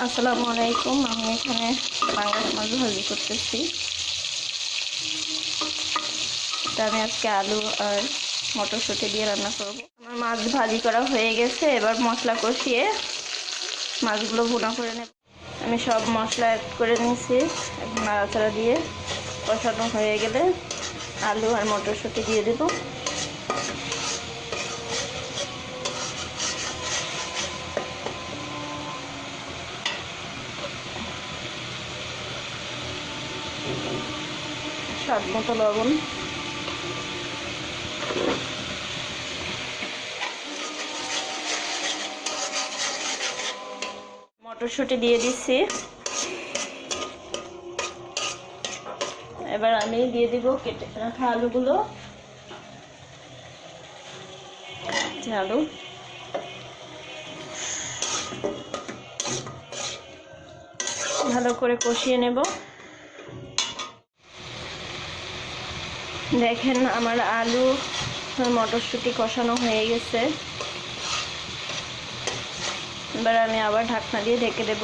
আসসালামু আলাইকুম। আমি এখানে পাঙ্গাস মাছ ভাজি করতেছি। আমি আজকে আলু আর মটরশুঁটি দিয়ে রান্না করব। আমার মাছ ভাজি করা হয়ে গেছে, এবার মশলা কষিয়ে মাছগুলো ভুনা করে নেব। আমি সব মশলা অ্যাড করে নিয়েছি। এখন নাড়াচাড়া দিয়ে কষানো হয়ে গেলে আলু আর মটরশুঁটি দিয়ে দেব। স্বাদ মতো লবণ, মটরশুঁটি দিয়ে দিচ্ছি। এবার আমি দিয়ে দিব কেটে রাখা আলুগুলো। আলু ভালো করে কষিয়ে নেব। দেখেন আমার আলু মটরশুঁটি কষানো হয়ে গেছে। এবার আমি আবার ঢাকনা দিয়ে ঢেকে দেব।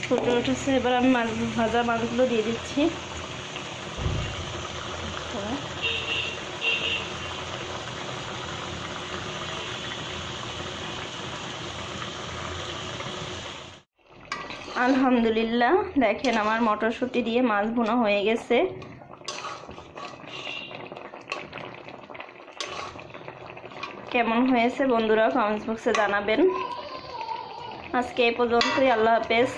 ফুটে উঠেছে, এবার আমি ভাজা মাছগুলো দিয়ে দিচ্ছি। আলহামদুলিল্লাহ, দেখেন আমার মটরশুঁটি দিয়ে মাছ ভুনা হয়ে গেছে। কেমন হয়েছে বন্ধুরা কমেন্টস বক্সে জানাবেন। আজকে এই পর্যন্তই। আল্লাহ হাফেজ।